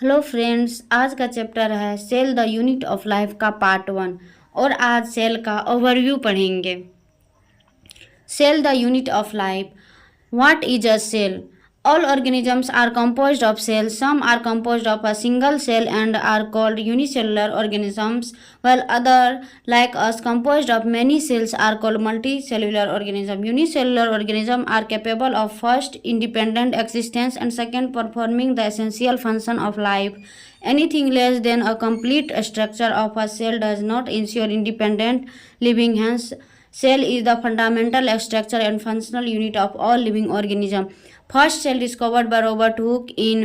Hello friends, आज का chapter है cell the unit of life का पार्ट 1। और आज सेल का ओवरव्यू पढ़ेंगे। Cell the unit of life. What is a cell? All organisms are composed of cells. Some are composed of a single cell and are called unicellular organisms, while other, like us, composed of many cells are called multicellular organisms. Unicellular organisms are capable of first independent existence and second performing the essential function of life. Anything less than a complete structure of a cell does not ensure independent living. Hence, cell is the fundamental structure and functional unit of all living organisms. First cell discovered by Robert Hooke in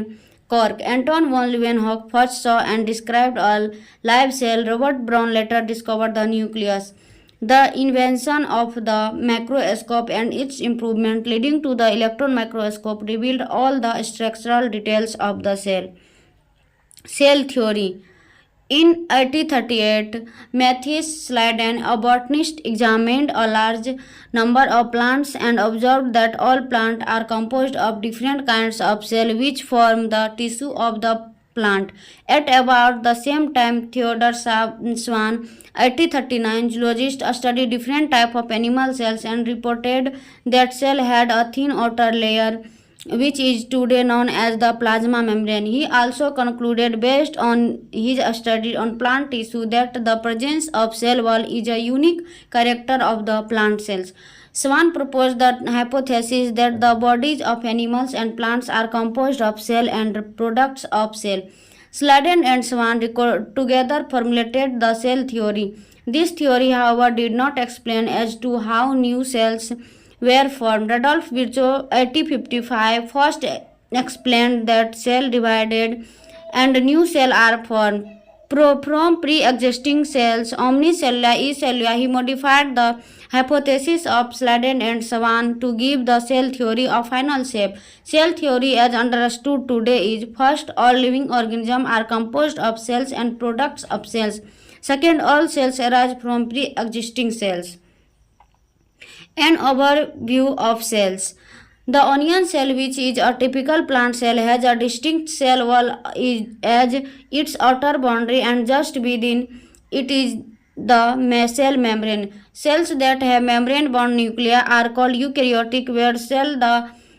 Cork. Anton von Leeuwenhoek first saw and described a live cell. Robert Brown later discovered the nucleus. The invention of the microscope and its improvement leading to the electron microscope revealed all the structural details of the cell. Cell theory. In 1838, Matthews Sladen, a botanist, examined a large number of plants and observed that all plants are composed of different kinds of cells which form the tissue of the plant. At about the same time, Theodore Swan, 1839, zoologist, studied different types of animal cells and reported that cell had a thin outer layer which is today known as the plasma membrane. He also concluded, based on his study on plant tissue, that the presence of cell wall is a unique character of the plant cells. Swan proposed the hypothesis that the bodies of animals and plants are composed of cell and products of cell. Sladen and Swan together formulated the cell theory. This theory, however, did not explain as to how new cells were formed. Rudolf Virchow, 1855, first explained that cell divided and new cells are formed. From pre-existing cells, omnicellula, ecellula, he modified the hypothesis of Sladen and Swan to give the cell theory a final shape. Cell theory, as understood today, is first, all living organisms are composed of cells and products of cells. Second, all cells arise from pre-existing cells. An overview of cells. The onion cell, which is a typical plant cell, has a distinct cell wall as its outer boundary, and just within it is the cell membrane. Cells that have membrane-bound nuclei are called eukaryotic, where cells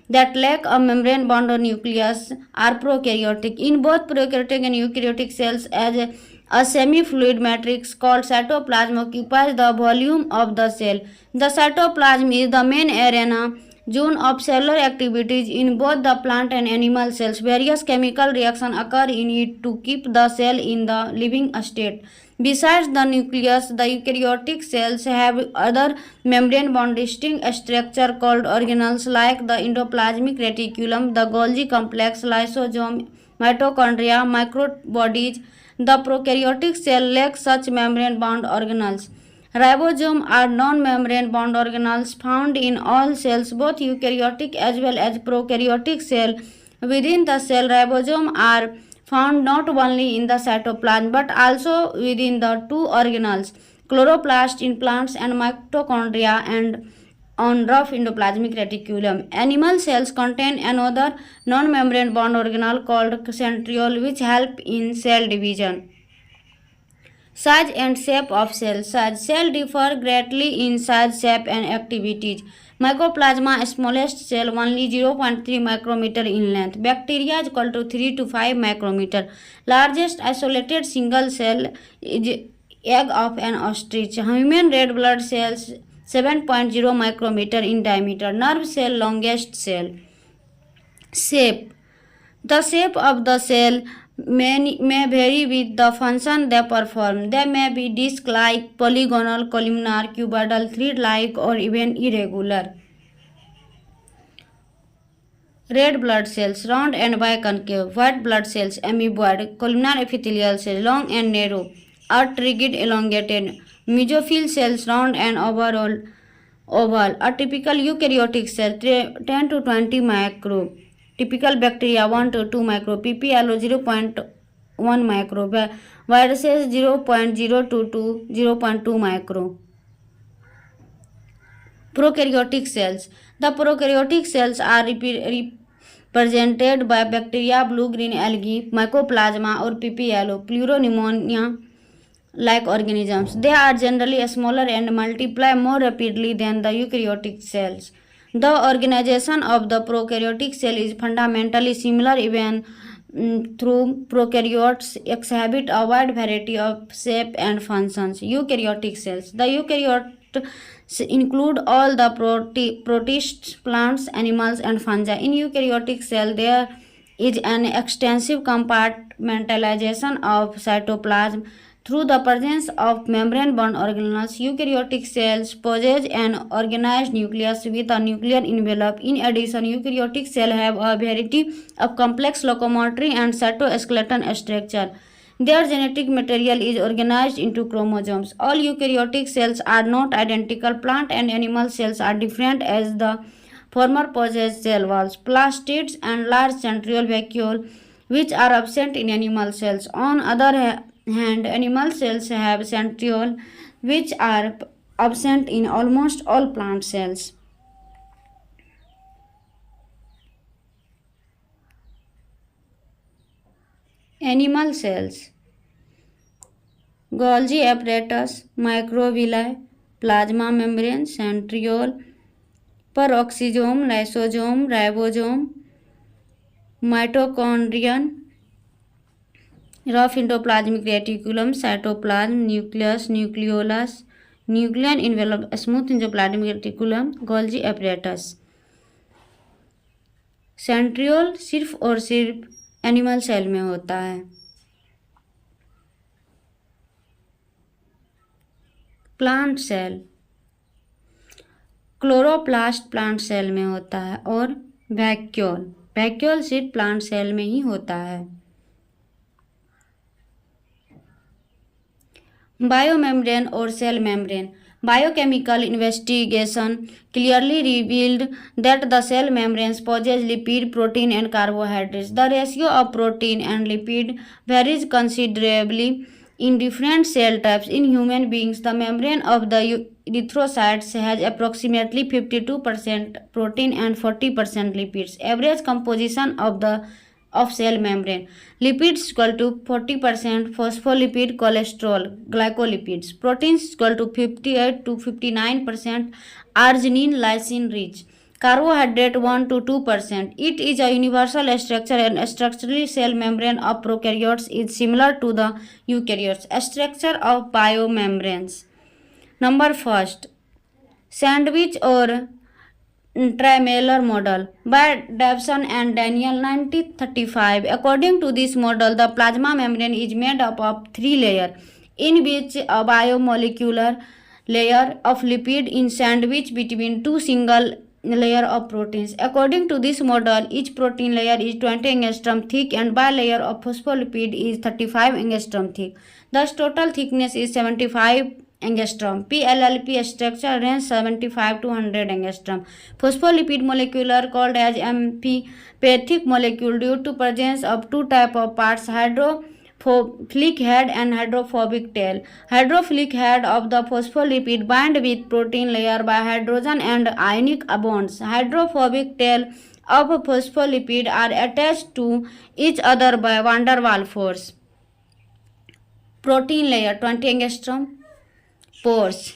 that lack a membrane-bound nucleus are prokaryotic. In both prokaryotic and eukaryotic cells, as a semi-fluid matrix called cytoplasm occupies the volume of the cell. The cytoplasm is the main arena zone of cellular activities in both the plant and animal cells. Various chemical reactions occur in it to keep the cell in the living state. Besides the nucleus, the eukaryotic cells have other membrane-bound distinct structure called organelles like the endoplasmic reticulum, the Golgi complex, lysosome, mitochondria, microbodies. The prokaryotic cell lacks such membrane-bound organelles. Ribosomes are non-membrane bound organelles found in all cells, both eukaryotic as well as prokaryotic cells. Within the cell, ribosomes are found not only in the cytoplasm but also within the two organelles, chloroplast in plants and mitochondria and on rough endoplasmic reticulum. Animal cells contain another non-membrane bound organelle called centriole which help in cell division. Size and shape of cells. Cells differ greatly in size, shape, and activities. Mycoplasma, smallest cell, only 0.3 micrometer in length. Bacteria is equal to 3 to 5 micrometer. Largest isolated single cell is egg of an ostrich. Human red blood cells 7.0 micrometer in diameter. Nerve cell, longest cell. Shape. The shape of the cell may vary with the function they perform. They may be disc-like, polygonal, columnar, cuboidal, thread-like, or even irregular. Red blood cells, round and biconcave. White blood cells, amoeboid. Columnar epithelial cells, long and narrow. Earth rigid, elongated. Mesophyll cells, round and oval. A typical eukaryotic cell, 10 to 20 micro. Typical bacteria 1 to 2 micro, pplo 0.1 micro, viruses 0.0 to 0.2 micro. Prokaryotic cells. The prokaryotic cells are presented by bacteria, blue-green algae, mycoplasma, or PPLO, pleuropneumonia-like organisms. They are generally smaller and multiply more rapidly than the eukaryotic cells. The organization of the prokaryotic cell is fundamentally similar even through prokaryotes exhibit a wide variety of shape and functions. Eukaryotic cells. The eukaryotes include all the protists, plants, animals, and fungi. In eukaryotic cell, there is an extensive compartmentalization of cytoplasm. Through the presence of membrane-bound organelles, eukaryotic cells possess an organized nucleus with a nuclear envelope. In addition, eukaryotic cells have a variety of complex locomotory and cytoskeleton structure. Their genetic material is organized into chromosomes. All eukaryotic cells are not identical. Plant and animal cells are different as the former possess cell walls, plastids, and large central vacuole, which are absent in animal cells. On the other hand, animal cells have centrioles, which are absent in almost all plant cells. Animal cells. Golgi apparatus, microvilli, plasma membrane, centriole, peroxisome, lysosome, ribosome, mitochondrion, rough endoplasmic reticulum, cytoplasm, nucleus, nucleolus, nuclear envelope, smooth endoplasmic reticulum, Golgi apparatus. Centriole सिर्फ और सिर्फ animal cell में होता है. Plant cell. Chloroplast plant cell में होता है और वैक्यूल सिर्फ प्लांट सेल में ही होता है. बायोमेम्ब्रेन और cell membrane. Biochemical investigation clearly revealed that the cell membranes possess lipid, protein, and carbohydrates. The ratio of protein and lipid varies considerably in different cell types. In human beings, the membrane of the erythrocytes has approximately 52% protein and 40% lipids. Average composition of cell membrane. Lipids equal to 40% phospholipid, cholesterol, glycolipids. Proteins equal to 58 to 59% arginine, lysine rich. Carbohydrate 1 to 2%. It is a universal structure and structurally cell membrane of prokaryotes is similar to the eukaryotes. Structure of biomembranes. Number first, sandwich or trimalar model by Davison and Daniel 1935. According to this model, the plasma membrane is made up of three layers, in which a biomolecular layer of lipid is sandwiched between two single layer of proteins. According to this model, each protein layer is 20 angstrom thick and bilayer of phospholipid is 35 angstrom thick. Thus, total thickness is 75 angstrom. PLLP structure range 75 to 100 angstrom. Phospholipid molecular called as amphipathic molecule due to presence of two type of parts, hydrophilic head and hydrophobic tail. Hydrophilic head of the phospholipid bind with protein layer by hydrogen and ionic bonds. Hydrophobic tail of phospholipid are attached to each other by van der Waals force. Protein layer 20 angstrom. Pores.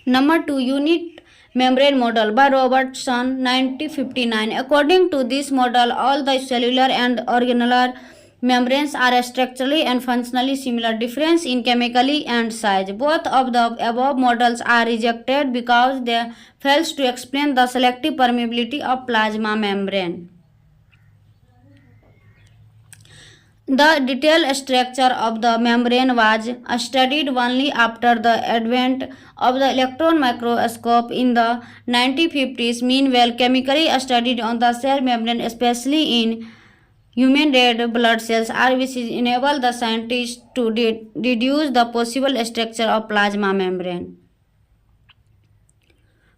Number 2, unit membrane model by Robertson 1959. According to this model, all the cellular and organular membranes are structurally and functionally similar, difference in chemically and size. Both of the above models are rejected because they fail to explain the selective permeability of plasma membrane. The detailed structure of the membrane was studied only after the advent of the electron microscope in the 1950s. Meanwhile, chemically studied on the cell membrane, especially in human red blood cells, are which enable the scientists to deduce the possible structure of plasma membrane.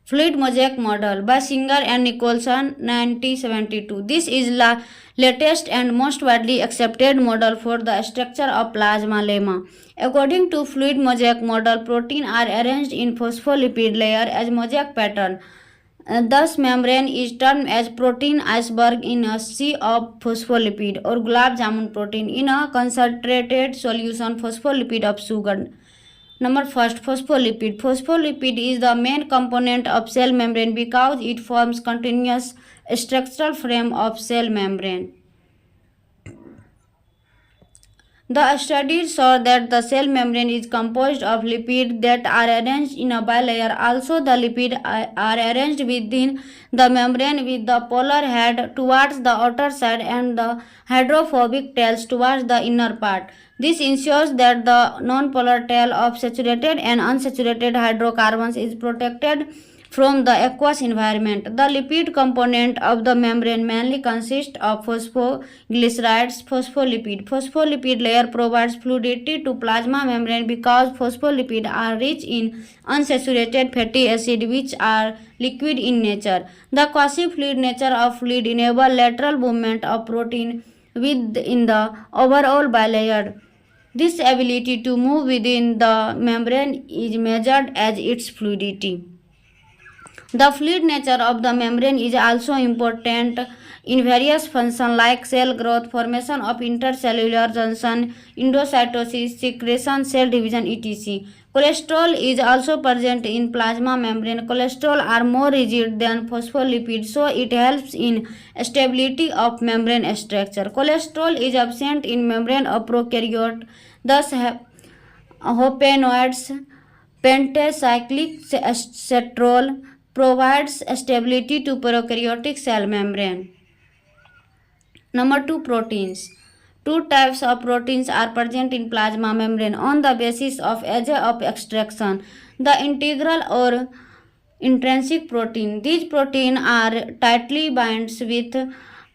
Fluid mosaic model by Singer and Nicholson 1972. This is the latest and most widely accepted model for the structure of plasma lemma. According to fluid mosaic model, proteins are arranged in phospholipid layer as mosaic pattern. Thus, membrane is termed as protein iceberg in a sea of phospholipid or gulab jamun protein in a concentrated solution phospholipid of sugar. Number first, phospholipid. Phospholipid is the main component of cell membrane because it forms continuous structural frame of cell membrane. The studies show that the cell membrane is composed of lipids that are arranged in a bilayer. Also, the lipids are arranged within the membrane with the polar head towards the outer side and the hydrophobic tails towards the inner part. This ensures that the nonpolar tail of saturated and unsaturated hydrocarbons is protected from the aqueous environment. The lipid component of the membrane mainly consists of phosphoglycerides, phospholipid. Phospholipid layer provides fluidity to plasma membrane because phospholipids are rich in unsaturated fatty acids which are liquid in nature. The quasi-fluid nature of fluid enables lateral movement of protein within the overall bilayer. This ability to move within the membrane is measured as its fluidity. The fluid nature of the membrane is also important in various functions like cell growth, formation of intercellular junction, endocytosis, secretion, cell division, etc. Cholesterol is also present in plasma membrane. Cholesterol are more rigid than phospholipids, so it helps in stability of membrane structure. Cholesterol is absent in membrane of prokaryote, thus hopenoids. Pentacyclic cetrol provides stability to prokaryotic cell membrane. Number 2, proteins. Two types of proteins are present in plasma membrane on the basis of age of extraction. The integral or intrinsic protein. These proteins are tightly binds with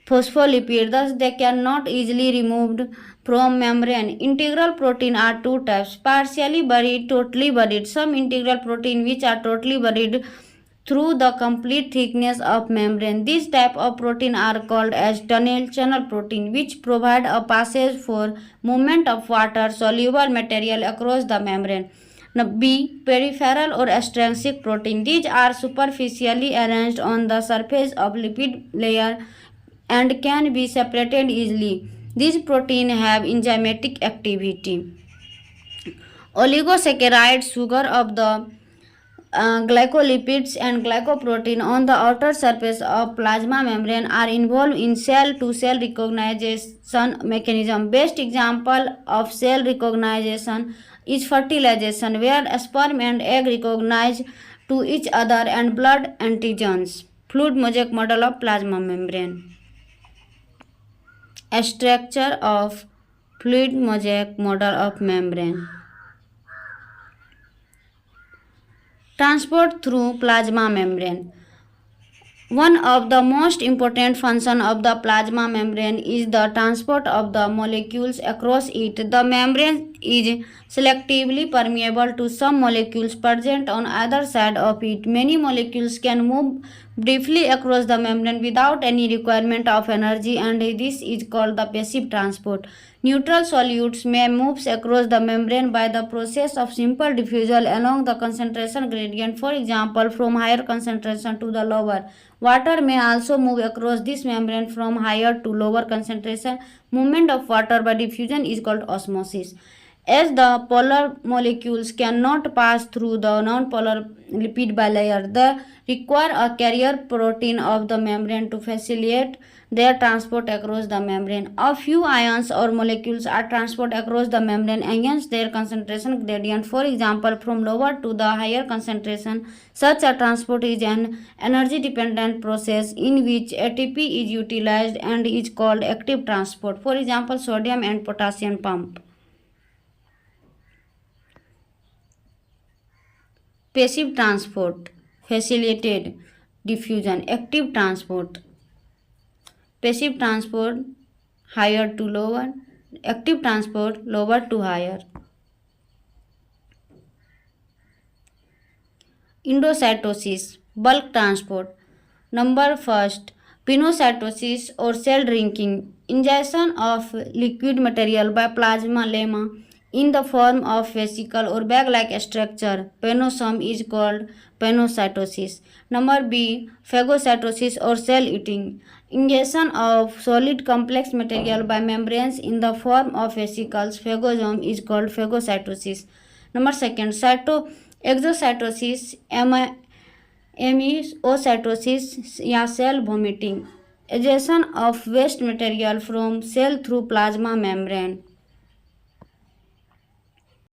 phospholipid, thus they cannot easily removed from membrane. Integral protein are two types, partially buried, totally buried. Some integral protein which are totally buried through the complete thickness of membrane. This type of protein are called as tunnel channel protein, which provide a passage for movement of water soluble material across the membrane. B. Peripheral or extrinsic protein. These are superficially arranged on the surface of lipid layer and can be separated easily. These proteins have enzymatic activity. Oligosaccharides, sugar of the glycolipids and glycoprotein on the outer surface of plasma membrane are involved in cell-to-cell recognition mechanism. Best example of cell recognition is fertilization, where sperm and egg recognize to each other and blood antigens. Fluid mosaic model of plasma membrane. A structure of fluid mosaic model of membrane. Transport through plasma membrane. One of the most important functions of the plasma membrane is the transport of the molecules across it. The membrane is selectively permeable to some molecules present on either side of it. Many molecules can move briefly across the membrane without any requirement of energy, and this is called the passive transport. Neutral solutes may move across the membrane by the process of simple diffusal along the concentration gradient, for example, from higher concentration to the lower. Water may also move across this membrane from higher to lower concentration. Movement of water by diffusion is called osmosis. As the polar molecules cannot pass through the nonpolar lipid bilayer, they require a carrier protein of the membrane to facilitate their transport across the membrane. A few ions or molecules are transported across the membrane against their concentration gradient, for example, from lower to the higher concentration. Such a transport is an energy-dependent process in which ATP is utilized and is called active transport. For example, sodium and potassium pump. Passive transport, facilitated diffusion. Active transport, passive transport, higher to lower. Active transport, lower to higher. Endocytosis, bulk transport. Number first, pinocytosis or cell drinking. Ingestion of liquid material by plasma lemma in the form of vesicle or bag-like structure. Panosome is called panocytosis. Number B, phagocytosis or cell eating. Ingestion of solid complex material by membranes in the form of vesicles, phagosome, is called phagocytosis. Number second, exocytosis, emiocytosis या cell vomiting, egestion of waste material from cell through plasma membrane.